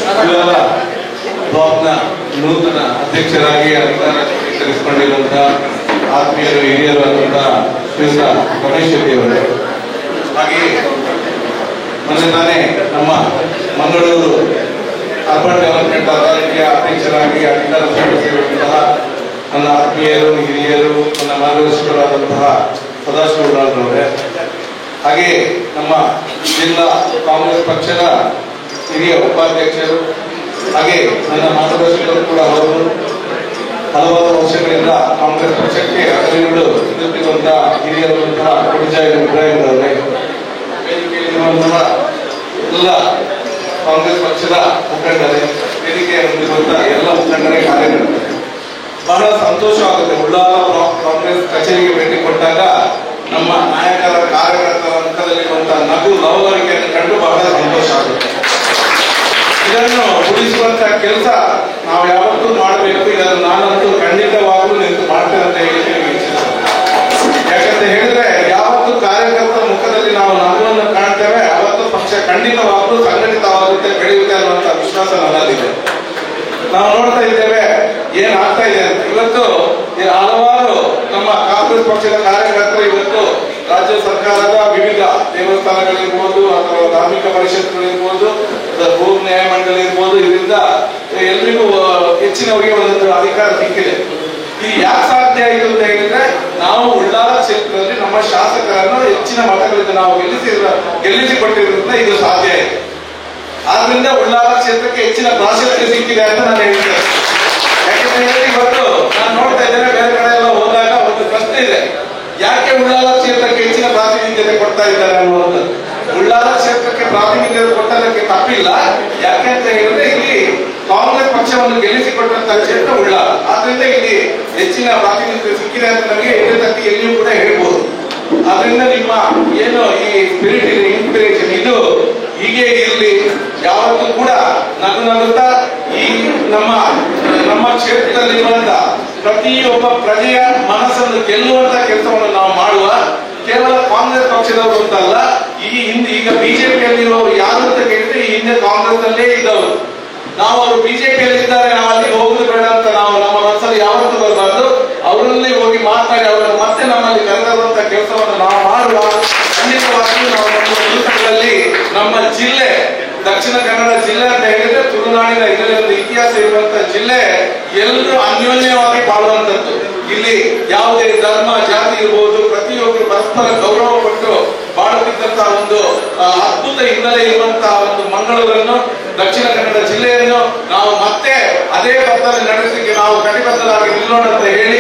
ಇವೆಲ್ಲ ಬ್ಲಾಕ್ನ ನೂತನ ಅಧ್ಯಕ್ಷರಾಗಿ ಅಧಿಕಾರ ಸ್ವೀಕರಿಸಿಕೊಂಡಿರುವಂತಹ ಆತ್ಮೀಯರು ಹಿರಿಯರು ಆದಂತಹ ಶ್ರೀಯುತ ರಮೇಶ್ ಶೆಟ್ಟಿ ಅವರು, ಹಾಗೆಯೇ ಮೊನ್ನೆ ತಾನೇ ನಮ್ಮ ಮಂಗಳೂರು ಅರ್ಬನ್ ಡೆವಲಪ್ಮೆಂಟ್ ಅಥಾರಿಟಿಯ ಅಧ್ಯಕ್ಷರಾಗಿ ಅಧಿಕಾರ ಸ್ವೀಕರಿಸಿರುವಂತಹ ನನ್ನ ಆತ್ಮೀಯರು ಹಿರಿಯರು ನನ್ನ ಮಾರ್ಗದರ್ಶಕರಾದಂತಹ ಸದಾಶಿವರಾಜರವರೇ, ಹಾಗೆಯೇ ನಮ್ಮ ಜಿಲ್ಲಾ ಕಾಂಗ್ರೆಸ್ ಪಕ್ಷದ ಹಿರಿಯ ಉಪಾಧ್ಯಕ್ಷರು, ಹಾಗೆ ನನ್ನ ಮಾರ್ಗದರ್ಶಕರು ಕೂಡ ಅವರು ಹಲವಾರು ವರ್ಷಗಳಿಂದ ಕಾಂಗ್ರೆಸ್ ಪಕ್ಷಕ್ಕೆ ಅಗಲಿಗಳು ಎದುರುತ್ತಿರುವಂತಹ ಹಿರಿಯರಾದಂತಹ ಕೊಡಿಜಾಯಿ ಇಬ್ರಾಹಿಂ ಅವರೇ, ವೇದಿಕೆಯಲ್ಲಿರುವಂತಹ ಎಲ್ಲ ಕಾಂಗ್ರೆಸ್ ಪಕ್ಷದ ಮುಖಂಡರೇ, ವೇದಿಕೆ ಹೊಂದಿರುವಂತಹ ಎಲ್ಲ ಮುಖಂಡರೇ, ಕಾರ್ಯಕರ್ತರು, ಬಹಳ ಸಂತೋಷವಾಗುತ್ತೆ. ಉಳ್ಳಾಲ ಬ್ಲಾಕ್ ಕಾಂಗ್ರೆಸ್ ಕಚೇರಿಗೆ ಭೇಟಿ ಕೊಟ್ಟಾಗ ನಮ್ಮ ನಾಯಕರ ಕಾರ್ಯಕರ್ತರ ಮುಖದಲ್ಲಿರುವಂತಹ ನಗು ಲವಲವಿಕೆಯನ್ನು ಕಂಡು ಬಹಳ ಸಂತೋಷ ಆಗುತ್ತೆ. ಇದನ್ನು ಉಳಿಸುವಂತಹ ಕೆಲಸ ನಾವು ಯಾವತ್ತೂ ಮಾಡಬೇಕು. ಇದನ್ನು ನಾನಂತೂ ಖಂಡಿತವಾಗ್ಲೂ ನಿಂತು ಮಾಡ್ತೇನೆ ಅಂತ ಹೇಳಿ ಯಾಕಂತ ಹೇಳಿದ್ರೆ ಯಾವತ್ತು ಕಾರ್ಯಕರ್ತರ ಮುಖದಲ್ಲಿ ನಾವು ನಗುವನ್ನು ಕಾಣ್ತೇವೆ ಅವತ್ತು ಪಕ್ಷ ಖಂಡಿತವಾಗ್ಲೂ ಸಂಘಟಿತವಾಗುತ್ತೆ, ಬೆಳೆಯುತ್ತೆ ಅನ್ನುವಂತ ವಿಶ್ವಾಸ ನನ್ನಲ್ಲಿದೆ. ನಾವು ನೋಡ್ತಾ ಇದ್ದೇವೆ ಏನಾಗ್ತಾ ಇದೆ ಅಂತ. ಇವತ್ತು ಹಲವಾರು ನಮ್ಮ ಕಾಂಗ್ರೆಸ್ ಪಕ್ಷದ ಕಾರ್ಯಕರ್ತರು ಇವತ್ತು ರಾಜ್ಯ ಸರ್ಕಾರದ ವಿವಿಧ ದೇವಸ್ಥಾನಗಳಿರ್ಬೋದು ಅಥವಾ ಧಾರ್ಮಿಕ ಪರಿಷತ್ಗಳಿರ್ಬೋದು, ಭೂ ನ್ಯಾಯ ಮಂಡಳಿ ಇರ್ಬೋದು, ಇದರಿಂದ ಎಲ್ರಿಗೂ ಹೆಚ್ಚಿನವರಿಗೆ ಒಂದೊಂದು ಅಧಿಕಾರ ಸಿಕ್ಕಿದೆ. ಇದು ಯಾಕೆ ಸಾಧ್ಯ ಆಯಿತು ಅಂತ ಹೇಳಿದ್ರೆ ನಾವು ಉಳ್ಳಾಲ ಕ್ಷೇತ್ರದಲ್ಲಿ ನಮ್ಮ ಶಾಸಕರನ್ನು ಹೆಚ್ಚಿನ ಮತಗಳಿಂದ ನಾವು ಗೆಲ್ಲಿಸಿಕೊಟ್ಟಿರೋದ್ರಿಂದ ಇದು ಸಾಧ್ಯ ಆಯಿತು. ಆದ್ರಿಂದ ಉಳ್ಳಾಲ ಕ್ಷೇತ್ರಕ್ಕೆ ಹೆಚ್ಚಿನ ಪ್ರಾಶಸ್ತ್ಯ ಸಿಕ್ಕಿದೆ ಅಂತ ನಾನು ಹೇಳ್ತೇನೆ. ಯಾಕೆಂದ್ರೆ ಇವತ್ತು ನಾನು ನೋಡ್ತಾ ಇದ್ದೇನೆ ಬೇರೆ ಕಡೆ ಎಲ್ಲ ಹೋದಾಗ ಒಂದು ಪ್ರಶ್ನೆ ಇದೆ, ಯಾಕೆ ಉಳ್ಳಾಲ ಕ್ಷೇತ್ರಕ್ಕೆ ಹೆಚ್ಚಿನ ಪ್ರಾತಿನಿಧ್ಯತೆ ಕೊಡ್ತಾ ಇದ್ದಾರೆ ಅನ್ನುವಂಥದ್ದು. ಉಳ್ಳಾಲ ಕ್ಷೇತ್ರಕ್ಕೆ ಪ್ರಾತಿನಿಧ್ಯತೆ ಕೊಟ್ಟದಕ್ಕೆ ತಪ್ಪಿಲ್ಲ. ಯಾಕೆ ಅಂತ ಹೇಳಿದ್ರೆ ಇಲ್ಲಿ ಕಾಂಗ್ರೆಸ್ ಪಕ್ಷವನ್ನು ಗೆಲ್ಲಿಸಿಕೊಟ್ಟಂತಹ ಕ್ಷೇತ್ರ ಉಳ್ಳಾಲ, ಆದ್ರಿಂದ ಇಲ್ಲಿ ಹೆಚ್ಚಿನ ಪ್ರಾತಿನಿಧ್ಯ ಸಿಕ್ಕಿದೆ ಅಂತ ನಮಗೆ ಎಲ್ಲಿ ಎಲ್ಲಿಯೂ ಕೂಡ ಹೇಳ್ಬೋದು. ಆದ್ರಿಂದ ನಿಮ್ಮ ಏನು ಈ ಸ್ಪಿರಿಟ್ ಇದೆ, ಇನ್ಸ್ಪಿರೇಷನ್ ಇದು ಹೀಗೆ ಇರಲಿ. ಯಾವತ್ತೂ ಕೂಡ ನಗುತ್ತಾ ಈ ನಮ್ಮ ಕ್ಷೇತ್ರದಲ್ಲಿರುವಂತ ಪ್ರತಿಯೊಬ್ಬ ಪ್ರಜೆಯ ಮನಸ್ಸನ್ನು ಗೆಲ್ಲುವಂತ ಕೆಲಸವನ್ನು ನಾವು ಮಾಡುವ. ಕೇವಲ ಕಾಂಗ್ರೆಸ್ ಪಕ್ಷದವರು ಅಂತಲ್ಲ, ಈಗ ಬಿಜೆಪಿಯಲ್ಲಿರುವವರು ಯಾರು ಅಂತ ಕೇಳಿದ್ರೆ ಈ ಹಿಂದೆ ಕಾಂಗ್ರೆಸ್ ಅಲ್ಲೇ ಇದ್ದವರು. ನಾವು ಅವರು ಬಿಜೆಪಿಯಲ್ಲಿ ಇದ್ದಾರೆ, ನಾವು ಅಲ್ಲಿ ಹೋಗುದು ಬೇಡ ಅಂತ ನಾವು ನಮ್ಮ ಮನಸ್ಸಲ್ಲಿ ಯಾವತ್ತೂ ಬರಬಾರ್ದು. ಅವರಲ್ಲಿ ಹೋಗಿ ಮಾತಾಡಿ ಅವರನ್ನು ಮತ್ತೆ ನಮ್ಮಲ್ಲಿ ಕರೆದರುವಂತ ಕೆಲಸವನ್ನು ನಾವು ಮಾಡುವ. ಖಂಡಿತವಾಗಿಯೂ ನಾವು ನಮ್ಮ ದಿವಸಗಳಲ್ಲಿ ನಮ್ಮ ಜಿಲ್ಲೆ ದಕ್ಷಿಣ ಕನ್ನಡ ಜಿಲ್ಲೆ ಅಂತ ಹೇಳಿದ್ರೆ ತುಳುನಾಡಿನ ಇದರಲ್ಲಿ ಒಂದು ಇತಿಹಾಸ ಇರುವಂತಹ ಜಿಲ್ಲೆ, ಎಲ್ಲರೂ ಅನ್ಯೋನ್ಯವಾಗಿ ಬಾಳುವಂತದ್ದು. ಇಲ್ಲಿ ಯಾವುದೇ ಧರ್ಮ ಜಾತಿ ಇರಬಹುದು, ಪ್ರತಿಯೊಬ್ಬರು ಪರಸ್ಪರ ಗೌರವ ಕೊಟ್ಟು ಬಾಳುತ್ತಿದ್ದಂತಹ ಒಂದು ಅದ್ಭುತ ಹಿನ್ನೆಲೆ ಇರುವಂತಹ ಒಂದು ಮಂಗಳೂರನ್ನು, ದಕ್ಷಿಣ ಕನ್ನಡ ಜಿಲ್ಲೆಯನ್ನು ನಾವು ಮತ್ತೆ ಅದೇ ಪಥದಲ್ಲಿ ನಡೆಸಲಿಕ್ಕೆ ನಾವು ಕಟಿಬದ್ಧರಾಗಿ ನಿಲ್ಲೋಣ ಅಂತ ಹೇಳಿ